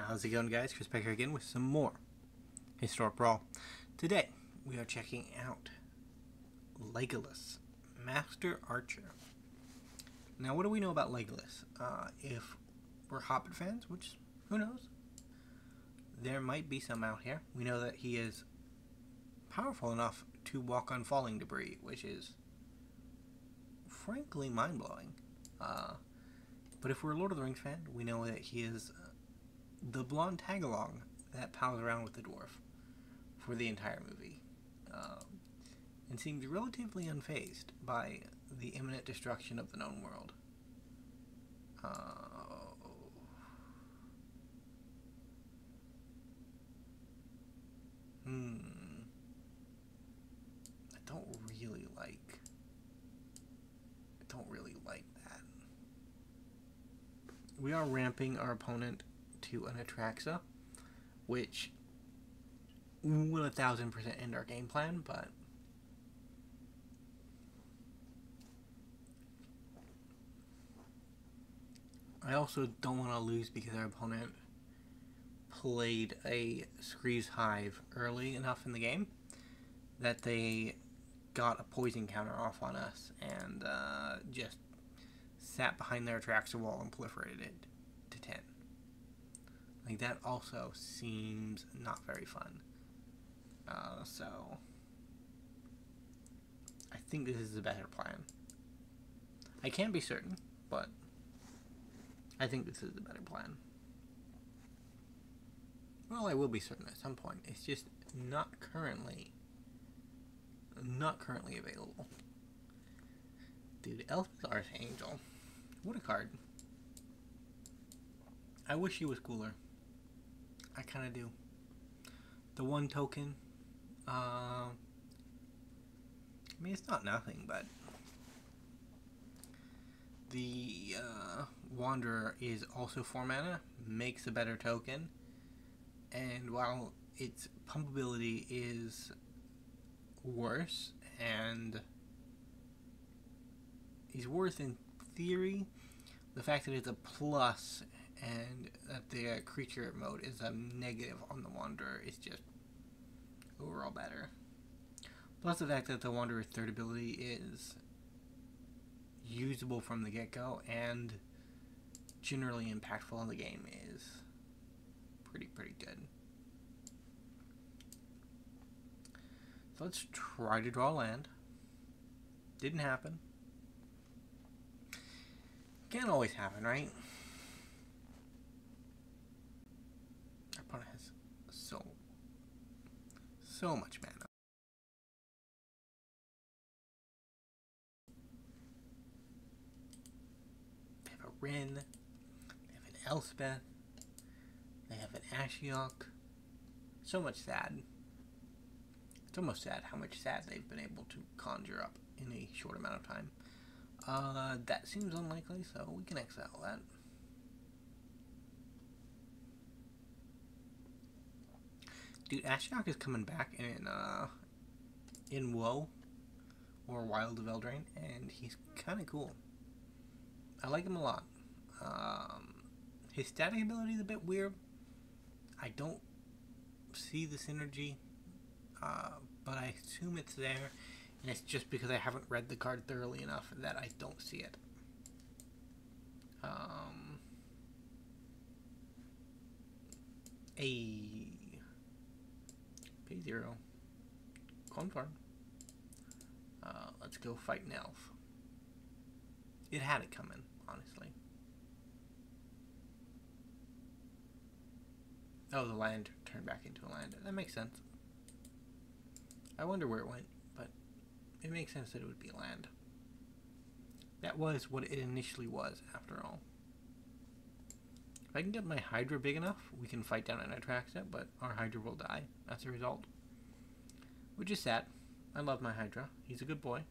How's it going, guys? Chris Becker again with some more Historic Brawl. Today, we are checking out Legolas, Master Archer. Now, what do we know about Legolas? If we're Hobbit fans, which, who knows? There might be some out here. We know that he is powerful enough to walk on falling debris, which is, frankly, mind-blowing. But if we're a Lord of the Rings fan, we know that he is the blonde tag-along that pals around with the dwarf for the entire movie, and seems relatively unfazed by the imminent destruction of the known world. I don't really like that. We are ramping our opponent to an Atraxa, which will 1000% end our game plan, but I also don't want to lose because our opponent played a Scree's Hive early enough in the game that they got a poison counter off on us and just sat behind their Atraxa wall and proliferated it to 10. Like, that also seems not very fun. So I think this is a better plan. I can't be certain, but I think this is a better plan. Well, I will be certain at some point. It's just not currently available. Dude, Elspeth's Archangel. What a card. I wish he was cooler. I kind of do. The one token, I mean, it's not nothing, but the Wanderer is also 4 mana, makes a better token, and while its pumpability is worse, and is worse in theory, the fact that it's a plus and that the creature mode is a negative on the Wanderer is just overall better. Plus the fact that the Wanderer's third ability is usable from the get-go and generally impactful in the game is pretty good. So let's try to draw land. Didn't happen. Can't always happen, right? Our opponent has so much mana. They have a Rin, they have an Elspeth, they have an Ashiok. So much sad. It's almost sad how much sad they've been able to conjure up in a short amount of time. That seems unlikely, so we can exile that. Dude, Ashiok is coming back in Woe, or Wild of Eldraine, and he's kind of cool. I like him a lot. His static ability is a bit weird. I don't see the synergy, but I assume it's there, and it's just because I haven't read the card thoroughly enough that I don't see it. Pay 0. Confirm. Let's go fight an elf. It had it coming, honestly. Oh, the land turned back into a land. That makes sense. I wonder where it went, but it makes sense that it would be land. That was what it initially was, after all. If I can get my Hydra big enough, we can fight down an Atraxa, but our Hydra will die as a result. Which is sad. I love my Hydra. He's a good boy.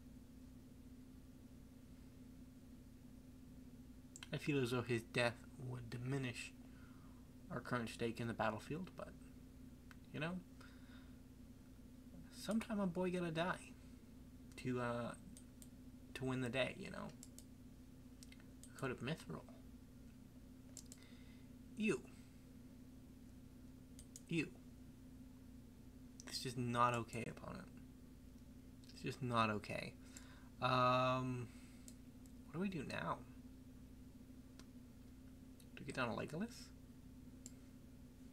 I feel as though his death would diminish our current stake in the battlefield, but, you know, sometime a boy gotta die to win the day, you know. Code of Mithril. You. Ew. It's just not okay, opponent. It's just not okay. What do we do now? Do we get down to Legolas?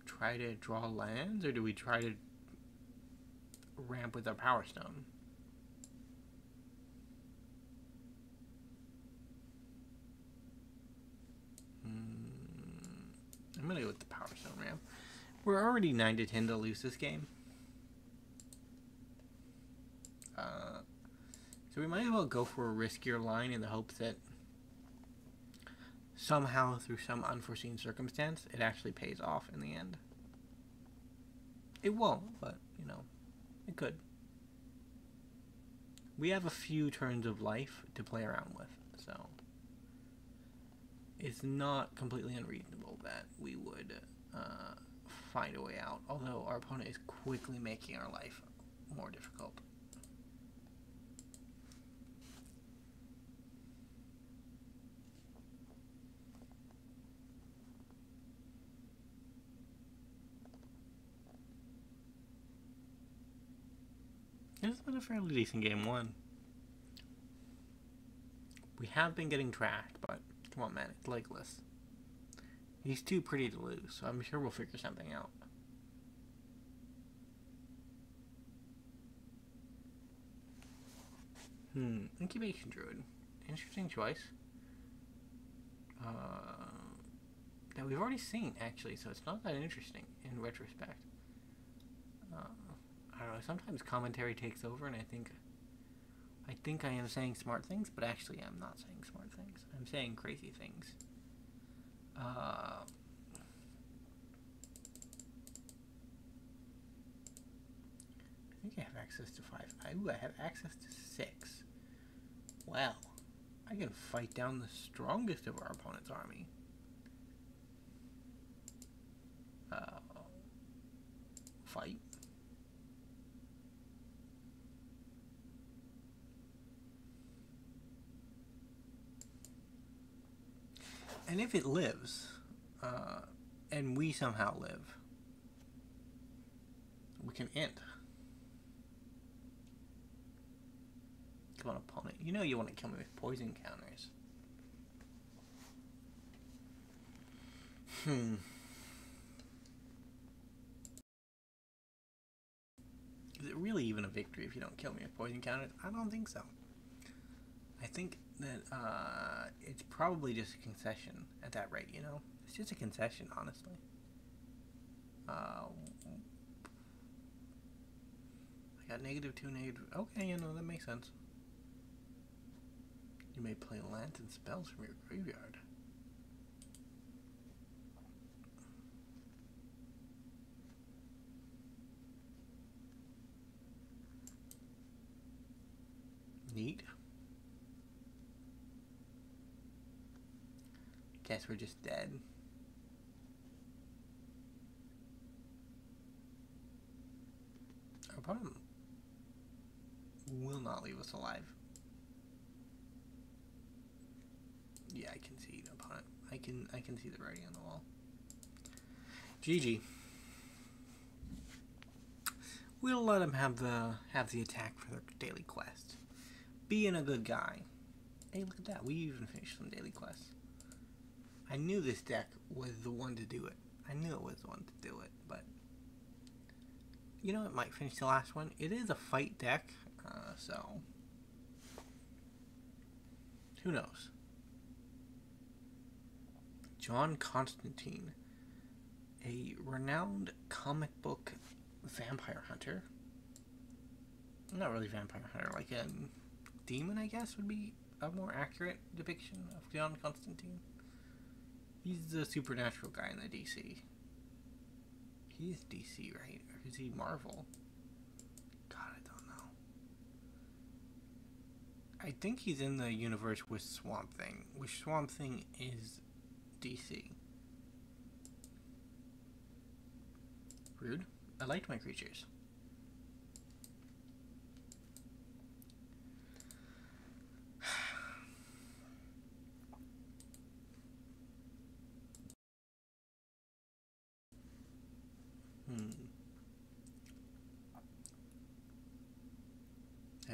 Try to draw lands, or do we try to ramp with our Power Stone? I'm gonna go with the Power Stone ramp. We're already 9-10 to lose this game. So we might as well go for a riskier line in the hopes that somehow, through some unforeseen circumstance, it actually pays off in the end. It won't, but, you know, it could. We have a few turns of life to play around with, so it's not completely unreasonable that we would find a way out, although our opponent is quickly making our life more difficult. It's been a fairly decent game one. We have been getting trashed, but come on, man, it's Legolas. He's too pretty to lose, so I'm sure we'll figure something out. Incubation Druid. Interesting choice. That we've already seen, actually, so it's not that interesting in retrospect. I don't know, sometimes commentary takes over, and I think I am saying smart things, but actually I'm not saying smart things. I'm saying crazy things. I think I have access to 5. Ooh, I have access to 6. Wow. I can fight down the strongest of our opponent's army. Fight. And if it lives, and we somehow live, we can end. Come on, opponent. You know you want to kill me with poison counters. Is it really even a victory if you don't kill me with poison counters? I don't think so. I think that it's probably just a concession at that rate, you know? It's just a concession, honestly. I got -2, -... Okay, you know, that makes sense. You may play lands and spells from your graveyard. Neat. Guess we're just dead. Our opponent will not leave us alive. Yeah, I can see the opponent. I can see the writing on the wall. GG. We'll let him have the attack for their daily quest. Being a good guy. Hey, look at that. We even finished some daily quests. I knew this deck was the one to do it. I knew it was the one to do it, but you know, it might finish the last one. It is a fight deck, so who knows? John Constantine, a renowned comic book vampire hunter. Not really vampire hunter, like a demon, I guess, would be a more accurate depiction of John Constantine. He's the supernatural guy in the DC. He is DC, right? Or is he Marvel? God, I don't know. I think he's in the universe with Swamp Thing, which Swamp Thing is DC. Rude. I liked my creatures.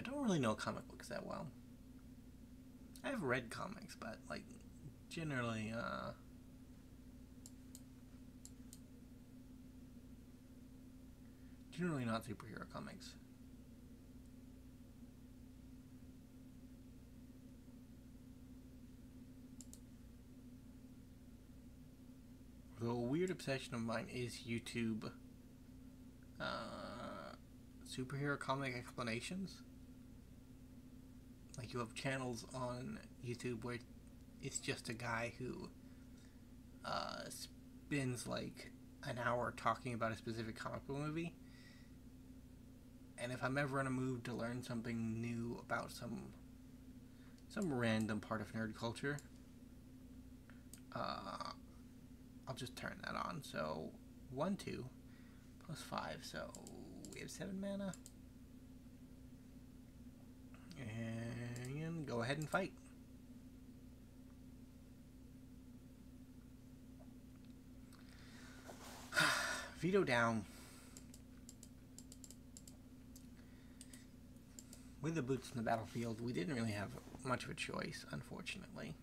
I don't really know comic books that well. I've read comics, but like generally generally not superhero comics. Though a weird obsession of mine is YouTube superhero comic explanations. Like you have channels on YouTube where it's just a guy who spends like an hour talking about a specific comic book movie. And if I'm ever in a mood to learn something new about some random part of nerd culture, I'll just turn that on. So 1, 2 plus 5, so we have 7 mana. And go ahead and fight. Veto down. With the boots in the battlefield, we didn't really have much of a choice, unfortunately.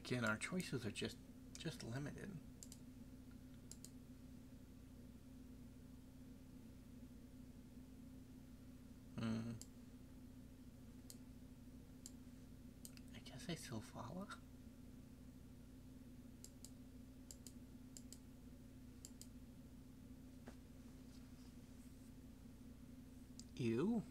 Again, our choices are just limited. I guess I still follow. You?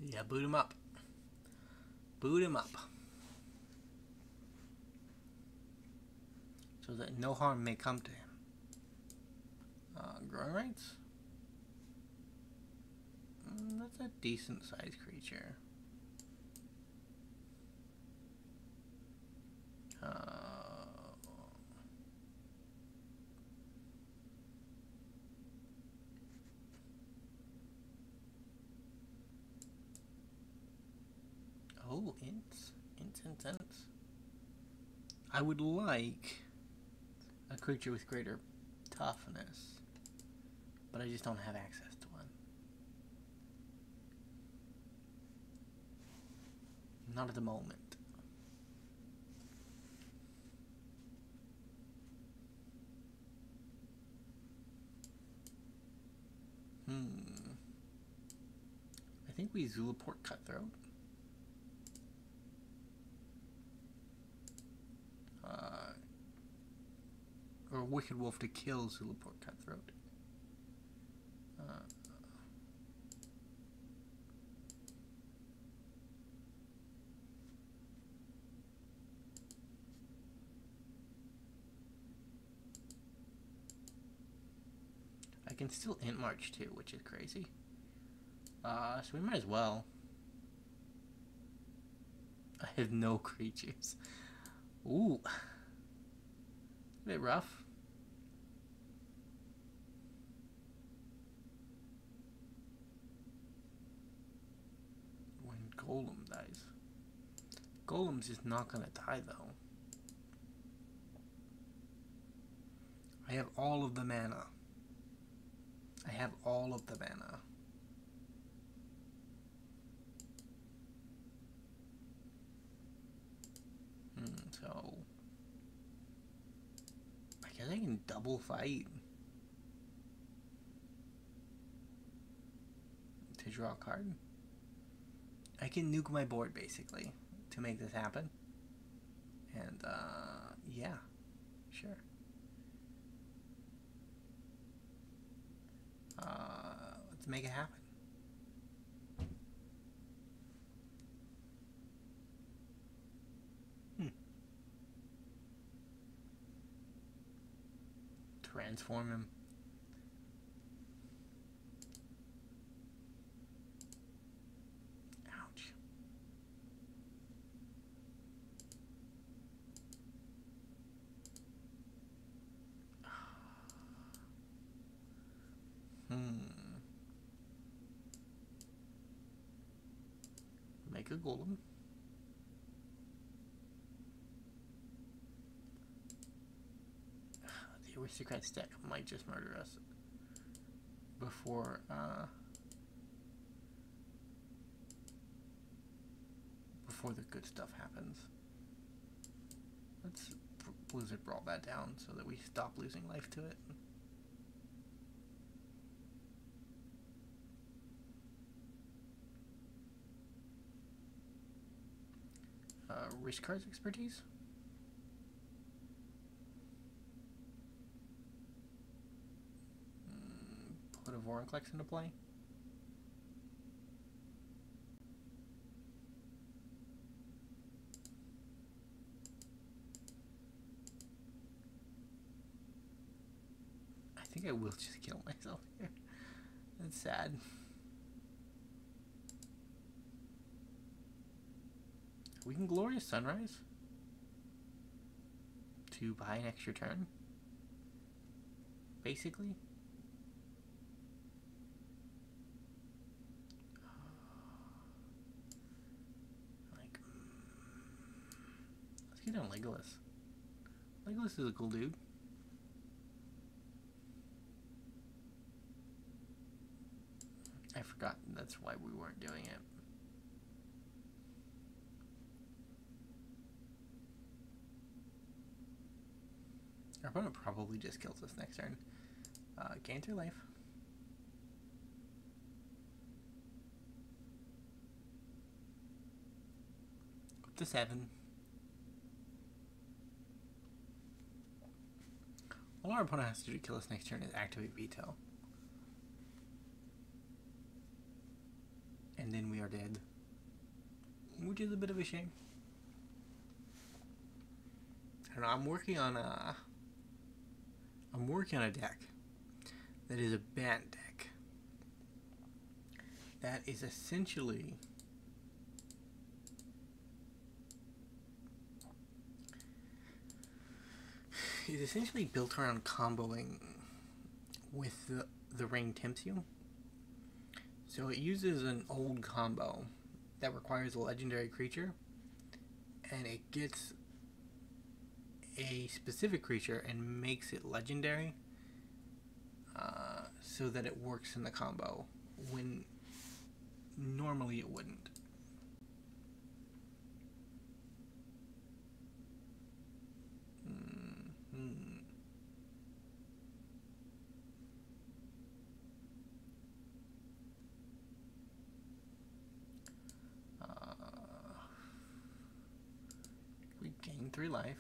Yeah, boot him up. Boot him up. So that no harm may come to him. Growing rights? That's a decent sized creature. Oh, ints. I would like a creature with greater toughness, but I just don't have access to one. Not at the moment. I think we Zulaport Cutthroat. Or Wicked Wolf to kill Zulaport Cutthroat. I can still int march too, which is crazy. So we might as well. I have no creatures. Ooh. A bit rough. When Golem dies. Golem's just not gonna die though. I have all of the mana. I have all of the mana. So I guess I can double fight to draw a card. I can nuke my board basically to make this happen. And yeah, sure. Let's make it happen. transform him. Ouch. Make a golem. The aristocrat stack might just murder us before the good stuff happens. Let's Blizzard Brawl that down so that we stop losing life to it. Risk cards expertise. Put a Vorinclex into play. I think I will just kill myself here. That's sad. We can Glorious Sunrise to buy an extra turn, basically. Like, let's get on Legolas. Legolas is a cool dude. I forgot that's why we weren't doing it. Our opponent probably just kills us next turn. Gain 3 life. Up to 7. All our opponent has to do to kill us next turn is activate Veto. And then we are dead. Which is a bit of a shame. I don't know, I'm working on a deck that is a band deck that is essentially built around comboing with the ring tempts you. So it uses an old combo that requires a legendary creature, and it gets a specific creature and makes it legendary, so that it works in the combo when normally it wouldn't. We gain 3 life.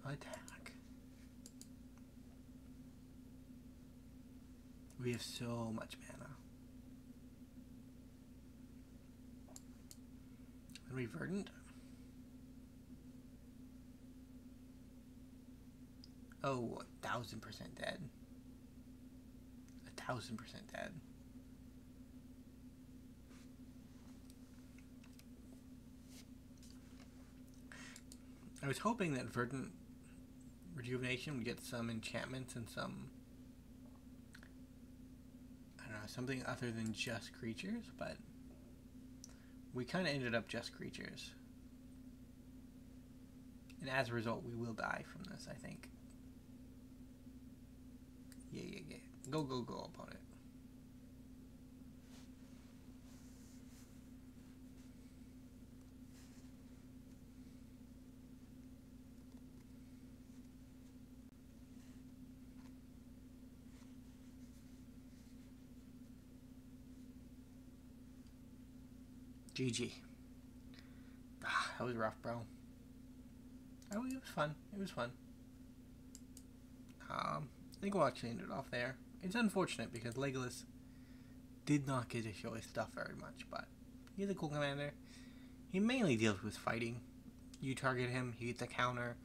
Attack. We have so much mana. Are we verdant? Oh, 1000% dead. 1000% dead. I was hoping that Verdant Rejuvenation would get some enchantments and some, I don't know, something other than just creatures, but we kind of ended up just creatures. And as a result, we will die from this, I think. Yeah. Go, opponent. GG. That was rough, bro. Oh, it was fun. It was fun. I think we'll actually end it off there. It's unfortunate because Legolas did not get to show his stuff very much, but he's a cool commander. He mainly deals with fighting, you target him, he gets a counter,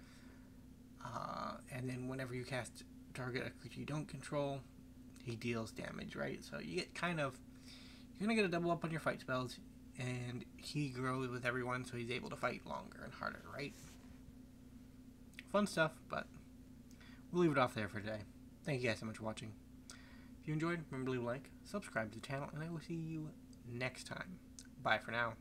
and then whenever you cast target a creature you don't control, he deals damage, right? So you get kind of, you're gonna get a double up on your fight spells, and he grows with everyone, so he's able to fight longer and harder, right? Fun stuff, but we'll leave it off there for today. Thank you guys so much for watching. If you enjoyed, remember to leave a like, subscribe to the channel, and I will see you next time. Bye for now.